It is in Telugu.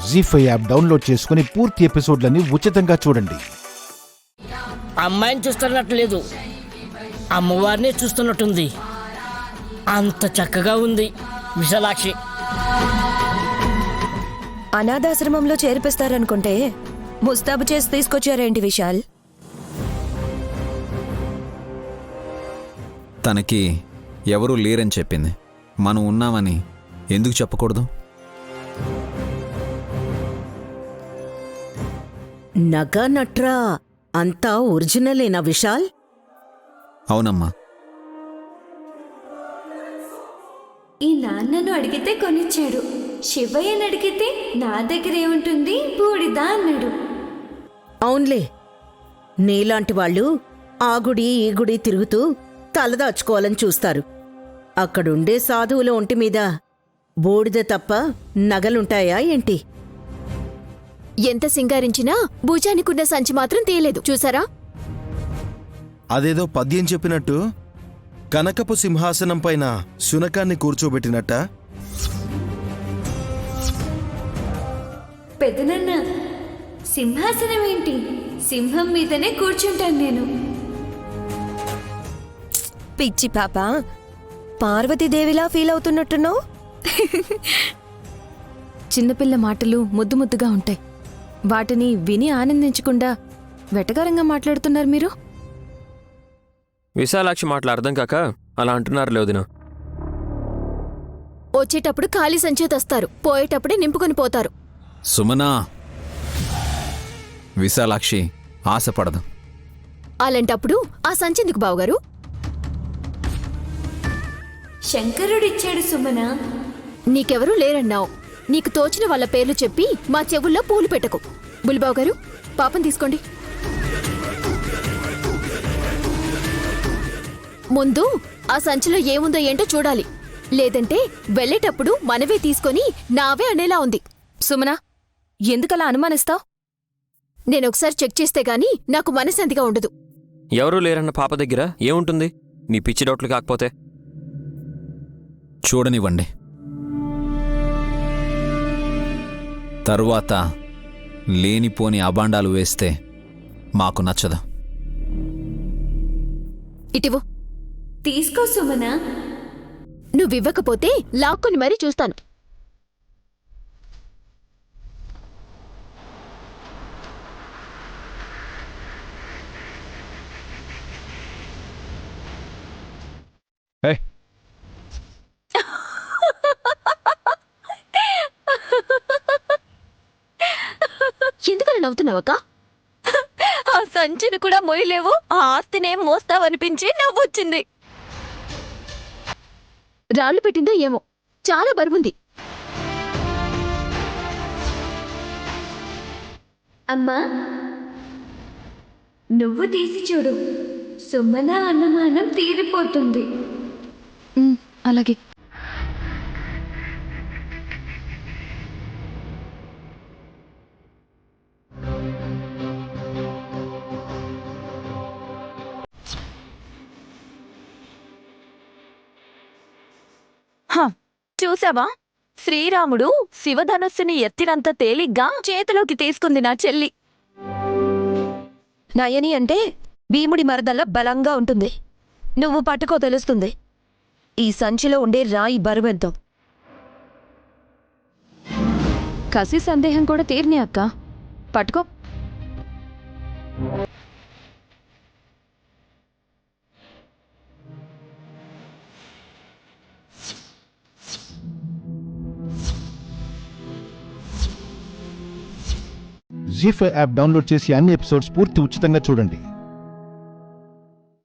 జీ5 యాప్ డౌన్లోడ్ చేసుకుని పూర్తి ఎపిసోడ్లని ఉచితంగా చూడండి. అమ్మాయిని చూస్తున్నట్టు లేదు, అమ్మవారిని చూస్తున్నట్టుంది. అంత చక్కగా ఉంది విశాలాక్షి. అనాథాశ్రమంలో చేర్పిస్తారనుకుంటే ముస్తాబు చేసి తీసుకొచ్చారేంటి విశాల్? తనకి ఎవరూ లేరని చెప్పింది. మనం ఉన్నామని ఎందుకు చెప్పకూడదు? నగ నట్రా అంతా ఒరిజినలేనా విశాల్? అవునమ్మా. ఈ నాన్నను అడిగితే కొనిచ్చాడు, శివయ్యని అడిగితే నా దగ్గర ఏముంటుంది బూడిదా అన్నాడు. అవునులే, నీలాంటి వాళ్ళు ఆ గుడి ఈ గుడి తిరుగుతూ తలదాచుకోవాలని చూస్తారు. అక్కడుండే సాధువుల ఒంటి మీద బూడిద తప్ప నగలుంటాయా ఏంటి? ఎంత సింగారించినా భుజానికున్న సంచి మాత్రం తేలేదు, చూసారా? అదేదో పద్యం చెప్పినట్టు కనకపు సింహాసనం పైన శునకాన్ని కూర్చోబెట్టినట్ట. పెదనన్న, సింహాసనం ఏంటి, సింహం మీదనే కూర్చుంటాను నేను. పిచ్చి పాప, పార్వతీదేవిలా ఫీల్ అవుతున్నట్టున్నావు. చిన్నపిల్ల మాటలు ముద్దు ముద్దుగా ఉంటాయి, వాటిని విని ఆనందించకుండా వెటకారంగా మాట్లాడుతున్నారు మీరు. విశాలాక్షి మాటలు అర్థం కాక అలా అంటున్నారు లేవదినా. వచ్చేటప్పుడు ఖాళీ సంచే తెస్తారు, పోయేటప్పుడే నింపుకొని పోతారు. సుమనా, విశాలాక్షి ఆశపడదు. అలాంటప్పుడు ఆ సంచెందుకు బావగారు? శంకరుడిచ్చాడు సుమన. నీకెవరూ లేరన్నావు, నీకు తోచిన వాళ్ళ పేర్లు చెప్పి మా చెవుల్లో పూలు పెట్టకు. బుల్బావు గారు, పాపం తీసుకోండి. ముందు ఆ సంచిలో ఏముందో ఏంటో చూడాలి, లేదంటే వెళ్ళేటప్పుడు మనవే తీసుకొని నావే అనేలా ఉంది. సుమనా, ఎందుకలా అనుమానిస్తావు? నేనొకసారి చెక్ చేస్తే గాని నాకు మనశాంతిగా ఉండదు. ఎవరూ లేరన్న పాప దగ్గర ఏముంటుంది నీ పిచ్చి డౌట్లు కాకపోతే? చూడనివ్వండి. తరువాత లేనిపోని అబాండాలు వేస్తే మాకు నచ్చదు. ఇటివు. తీసుకో సుమన. నువ్వివ్వకపోతే లాక్కుని మరీ చూస్తాను. ఎందుకని నవ్వుతున్నావక్క? ఆ సంచిని కూడా మోయలేవు, ఆ ఆస్తినేం మోస్తావనిపించి నవ్వొచ్చింది. రాళ్ళు పెట్టిందో ఏమో, చాలా బరువుంది. అమ్మా, నువ్వు తీసి చూడు, సుమన అనుమానం తీరిపోతుంది. అలాగే. చూసావా, శ్రీరాముడు శివధనుస్సుని ఎత్తినంత తేలిగ్గా చేతిలోకి తీసుకుంది నా చెల్లి. నయని అంటే భీముడి మరదల్లా బలంగా ఉంటుంది. నువ్వు పట్టుకో, తెలుస్తుంది. ఈ సంచిలో ఉండే రాయి బరువెంతో. కసి సందేహం కూడా తీర్నే అక్క, పట్టుకో. జీ5 యాప్ డౌన్లోడ్ చేసి అన్ని ఎపిసోడ్స్ పూర్తి ఉచితంగా చూడండి.